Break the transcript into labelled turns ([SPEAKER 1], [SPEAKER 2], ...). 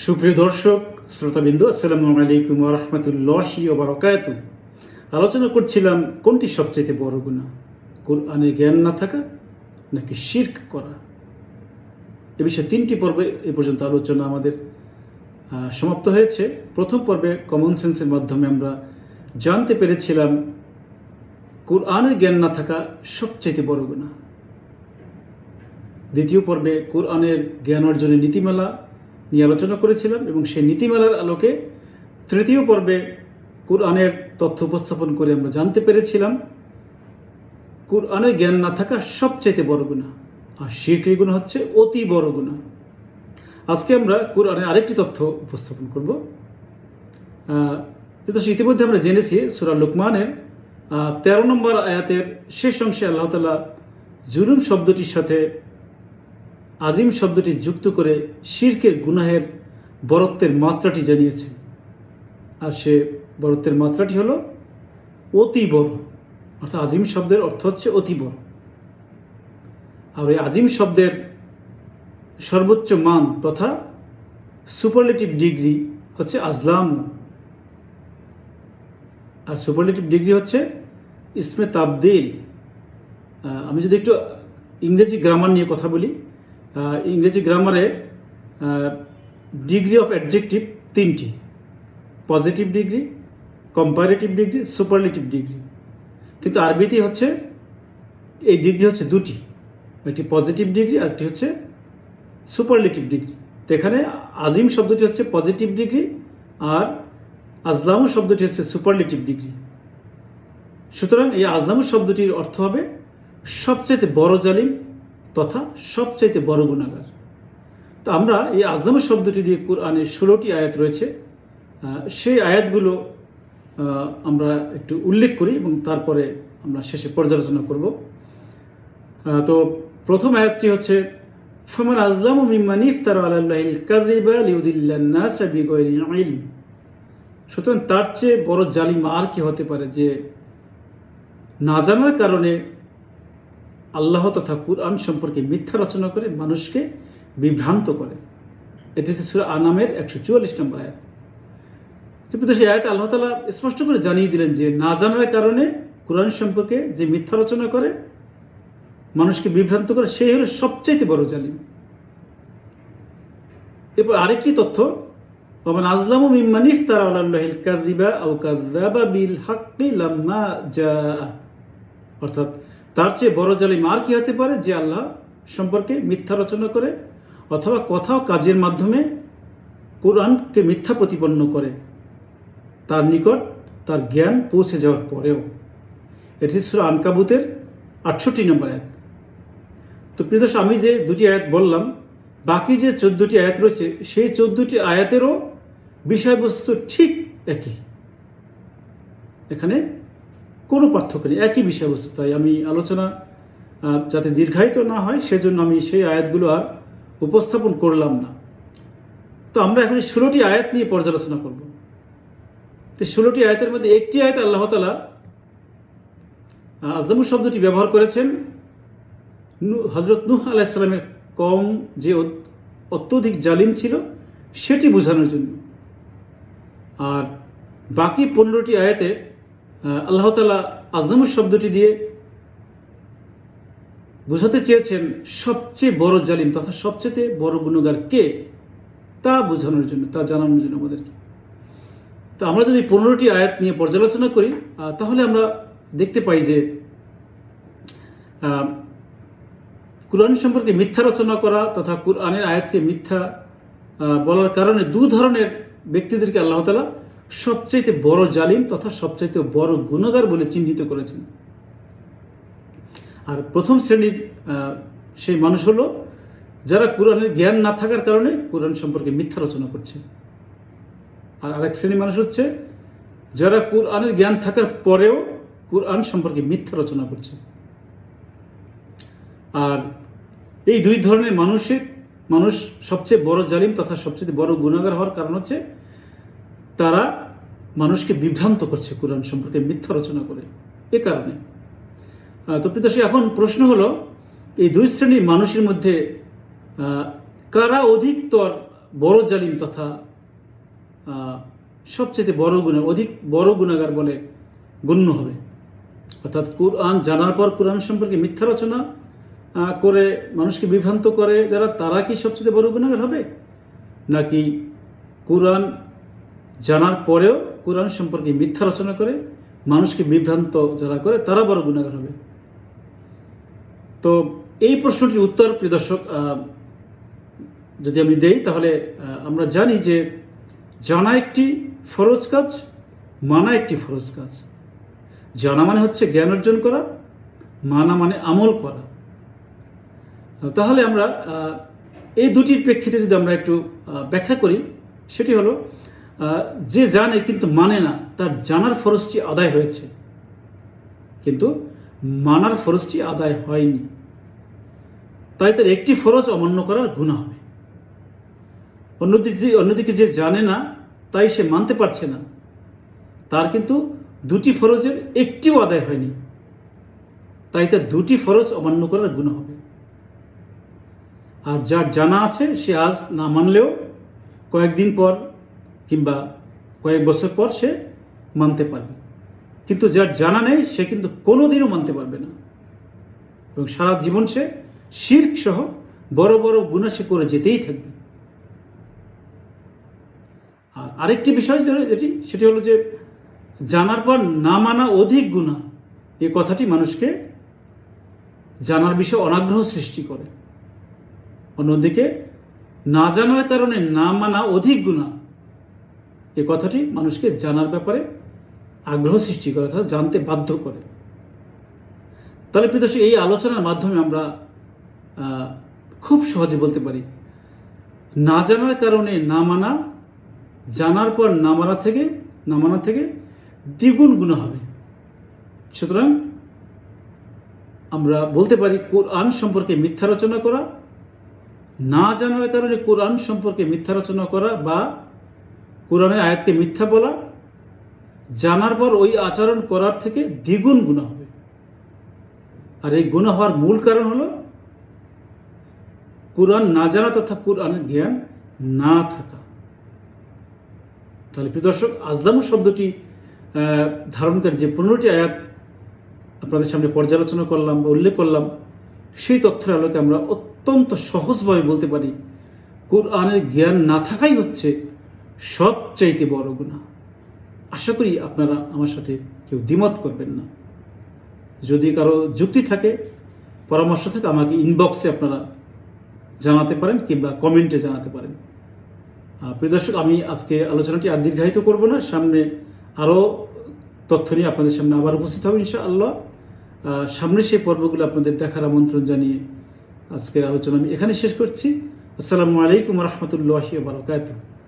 [SPEAKER 1] সুপ্রিয় দর্শক শ্রোতাবিন্দু, আসসালামু আলাইকুম ওয়া রাহমাতুল্লাহি ওয়া বারাকাতুহু। আলোচনা করছিলাম কোনটি সবচেয়ে বড় গুনাহ, কোরআনে জ্ঞান না থাকা নাকি শিরক করা। এ বিষয়ে 3টি পর্বে এ পর্যন্ত আলোচনা আমাদের সমাপ্ত হয়েছে। প্রথম পর্বে কমন সেন্সের মাধ্যমে আমরা জানতে পেরেছিলাম কোরআনে জ্ঞান না থাকা সবচেয়ে বড় গুনাহ। দ্বিতীয় পর্বে কোরআনের জ্ঞান অর্জনের নীতিমালা নিয়ে আলোচনা করেছিলাম এবং সেই নীতিমালার আলোকে তৃতীয় পর্বে কোরআনের তথ্য উপস্থাপন করে আমরা জানতে পেরেছিলাম কোরআনের জ্ঞান না থাকা সবচেয়ে বড় গুনাহ, আর শিরকের গুনাহ হচ্ছে অতি বড় গুনাহ। আজকে আমরা কোরআনের আরেকটি তথ্য উপস্থাপন করব। ইতিমধ্যে আমরা জেনেছি সূরা লুকমানের 13 নম্বর আয়াতের শেষ অংশে আল্লাহ তাআলা জুলুম শব্দটির সাথে আজিম শব্দটি যুক্ত করে শিরকের গুনাহের বরত্বের মাত্রাটি জানিয়েছেন। আর সে বরত্বের মাত্রাটি হলো অতি বড়, অর্থাৎ আজিম শব্দের অর্থ হচ্ছে অতি বড়। আর এই আজিম শব্দের সর্বোচ্চ মান তথা সুপারলেটিভ ডিগ্রি হচ্ছে আজলাম, আর সুপারলেটিভ ডিগ্রি হচ্ছে ইসমে তাবদিল। আমি যদি একটু ইংরেজি গ্রামার নিয়ে কথা বলি, ইংরেজি গ্রামারে ডিগ্রি অফ অ্যাডজেক্টিভ 3টি: positive degree, comparative degree, superlative degree. কিন্তু আরবিতে হচ্ছে এই ডিগ্রি হচ্ছে 2টি, একটি পজিটিভ ডিগ্রি আর একটি হচ্ছে সুপারলেটিভ ডিগ্রি। তো এখানে আজিম শব্দটি হচ্ছে পজিটিভ ডিগ্রি আর আজলামু শব্দটি হচ্ছে সুপারলেটিভ ডিগ্রি। সুতরাং এই আজলামু শব্দটির অর্থ হবে সবচাইতে বড় জালিম তথা সবচাইতে বড় গুনাহগার। তো আমরা এই আজলামু শব্দটি দিয়ে কোরআনে 16টি আয়াত রয়েছে, সেই আয়াতগুলো আমরা একটু উল্লেখ করি এবং তারপরে আমরা শেষে পর্যালোচনা করব। তো প্রথম আয়াতটি হচ্ছে ফামান আজলামু মিম্মান ইফতারা আলাল্লাহিল কাযিবা লিউদিল্লান নাস বিগাইরি ইলম। সুতরাং তার চেয়ে বড় জালিম আর কি হতে পারে যে না জানার কারণে আল্লাহ তথা কুরআন সম্পর্কে মিথ্যা রচনা করে মানুষকে বিভ্রান্ত করে। এটি হচ্ছে সূরা আনামের 144 নম্বর আয়াত। কিন্তু সেই আয়াতে আল্লাহ তাআলা স্পষ্ট করে জানিয়ে দিলেন যে না জানার কারণে কুরআন সম্পর্কে যে মিথ্যা রচনা করে মানুষকে বিভ্রান্ত করে সেই হলো সবচেয়ে বড় জালিম। এরপর আরেকটি তথ্য, ওমান আজলামু মিম্মান ইফতারা আলাল্লাহিল কাযিবা আও কাযাবা বিল হাক্কি লাম্মা জাআ। অর্থাৎ তার চেয়ে বড় জালিম আর কি হতে পারে যে আল্লাহ সম্পর্কে মিথ্যা রচনা করে অথবা কথা ও কাজের মাধ্যমে কোরআনকে মিথ্যা প্রতিপন্ন করে তার নিকট তার জ্ঞান পৌঁছে যাওয়ার পরেও। এটি সূরা আনকাবুতের 68 নম্বর আয়াত। তো প্রিয় দর্শক, আমি যে 2টি আয়াত বললাম, বাকি যে 14টি আয়াত রয়েছে সেই 14টি আয়াতেরও বিষয়বস্তু ঠিক একই, এখানে কোনো পার্থক্য নেই, একই বিষয়বস্তু। তাই আমি আলোচনা যাতে দীর্ঘায়িত না হয় সেজন্য আমি সেই আয়াতগুলো আর উপস্থাপন করলাম না। তো আমরা এখন 16টি আয়াত নিয়ে পর্যালোচনা করব। তো 16টি আয়াতের মধ্যে একটি আয়াত আল্লাহ তাআলা আজলামু শব্দটি ব্যবহার করেছেন হযরত নূহ আলাইহিস সালামের কওম যে অত্যধিক জালিম ছিল সেটি বোঝানোর জন্য। আর বাকি 15টি আয়াতে আল্লাহ তাআলা আজলামু শব্দটি দিয়ে বোঝাতে চেয়েছেন সবচেয়ে বড় জালিম তথা সবচেয়ে বড় গুনাহগার কে তা বোঝানোর জন্য, তা জানানোর জন্য আমাদেরকে। তো আমরা যদি 15টি আয়াত নিয়ে পর্যালোচনা করি তাহলে আমরা দেখতে পাই যে কুরআন সম্পর্কে মিথ্যা রচনা করা তথা কুরআনের আয়াতকে মিথ্যা বলার কারণে 2 ধরনের ব্যক্তিদেরকে আল্লাহ তাআলা সবচাইতে বড় জালিম তথা সবচাইতে বড় গুনাহগার বলে চিহ্নিত করেছেন। আর প্রথম শ্রেণীর সেই মানুষ হলো যারা কুরআনের জ্ঞান না থাকার কারণে কুরআন সম্পর্কে মিথ্যা রচনা করছে। আর আরেক শ্রেণীর মানুষ হচ্ছে যারা কুরআনের জ্ঞান থাকার পরেও কুরআন সম্পর্কে মিথ্যা রচনা করছে। আর এই 2 ধরনের মানুষ সবচেয়ে বড় জালিম তথা সবচেয়ে বড় গুনাহগার হওয়ার কারণ হচ্ছে তারা মানুষকে বিভ্রান্ত করছে কুরআন সম্পর্কে মিথ্যা রচনা করে। এ কারণে তো প্রিয় দর্শক, এখন প্রশ্ন হলো এই 2 শ্রেণীর মানুষের মধ্যে কারা অধিকতর বড় জালিম তথা সবচেয়ে অধিক বড় গুনাহগার বলে গণ্য হবে। অর্থাৎ কোরআন জানার পর কোরআন সম্পর্কে মিথ্যা রচনা করে মানুষকে বিভ্রান্ত করে যারা, তারা কি সবচেয়ে বড় গুনাহগার হবে, নাকি কোরআন জানার পরেও কোরআন সম্পর্কে মিথ্যা রচনা করে মানুষকে বিভ্রান্ত যারা করে তারা বড় গুনাহগার হবে? তো এই প্রশ্নটির উত্তর, প্রিয় দর্শক, যদি আমি দেই তাহলে আমরা জানি যে জানা একটি ফরজ কাজ, মানা একটি ফরজ কাজ। জানা মানে হচ্ছে জ্ঞান অর্জন করা, মানা মানে আমল করা। তাহলে আমরা এই দুটির প্রেক্ষিতে যদি আমরা একটু ব্যাখ্যা করি, সেটি হলো যে জানে কিন্তু মানে না, তার জানার ফরজটি আদায় হয়েছে কিন্তু মানার ফরজটি আদায় হয়নি, তাই তার একটি ফরজ অমান্য করার গুনাহ হবে। অন্যদিকে যে জানে না তাই সে মানতে পারছে না, তার কিন্তু দুটি ফরজের একটিও আদায় হয়নি, তাই তার দুটি ফরজ অমান্য করার গুনাহ হবে। আর যার জানা আছে সে আজ না মানলেও কয়েকদিন পর কিংবা কয়েক বছর পর সে মানতে পারবে, কিন্তু যার জানা নেই সে কিন্তু কোনোদিনও মানতে পারবে না, এবং সারা জীবন সে শিরক সহ বড় বড় গুনাহ সে করে যেতেই থাকবে। আর আরেকটি বিষয় সেটি হলো যে জানার পর না মানা অধিক গুনাহ, এই কথাটি মানুষকে জানার বিষয়ে অনাগ্রহ সৃষ্টি করে। অন্যদিকে না জানার কারণে না মানা অধিক গুনাহ, এই কথাটি মানুষকে জানার ব্যাপারে আগ্রহ সৃষ্টি করে, অর্থাৎ জানতে বাধ্য করে। তাহলে প্রিয় দর্শক, এই আলোচনার মাধ্যমে আমরা খুব সহজে বলতে পারি না জানার কারণে না মানা জানার পর না মানা থেকে দ্বিগুণ গুনাহ হবে। সুতরাং আমরা বলতে পারি কোরআন সম্পর্কে মিথ্যা রচনা করা, না জানার কারণে কোরআন সম্পর্কে মিথ্যা রচনা করা বা কোরআনের আয়াতকে মিথ্যা বলা, জানার পর ওই আচরণ করার থেকে দ্বিগুণ গুনাহ হবে। আর এই গুনাহ হওয়ার মূল কারণ হলো কোরআন না জানা তথা কোরআনের জ্ঞান না থাকা। তাহলে প্রিয় দর্শক, আজলামু শব্দটি ধারণকারী যে 15টি আয়াত আপনাদের সামনে পর্যালোচনা করলাম বা উল্লেখ করলাম, সেই তথ্যের আলোকে আমরা অত্যন্ত সহজভাবে বলতে পারি কোরআনের জ্ঞান না থাকাই হচ্ছে সবচাইতে বড় গুনাহ। আশা করি আপনারা আমার সাথে কেউ দ্বিমত করবেন না। যদি কারো যুক্তি থাকে, পরামর্শ থাকে, আমাকে ইনবক্সে আপনারা জানাতে পারেন কিংবা কমেন্টে জানাতে পারেন। প্রিয় দর্শক, আমি আজকে আলোচনাটি আর দীর্ঘায়িত করব না। সামনে আরও তথ্য নিয়ে আপনাদের সামনে আবার উপস্থিত হবে ইনশাআল্লাহ। সামনে সেই পর্বগুলো আপনাদের দেখার আমন্ত্রণ জানিয়ে আজকের আলোচনা আমি এখানে শেষ করছি। আসসালামু আলাইকুম রহমতুল্লাহি ওয়া বারাকাতুহু।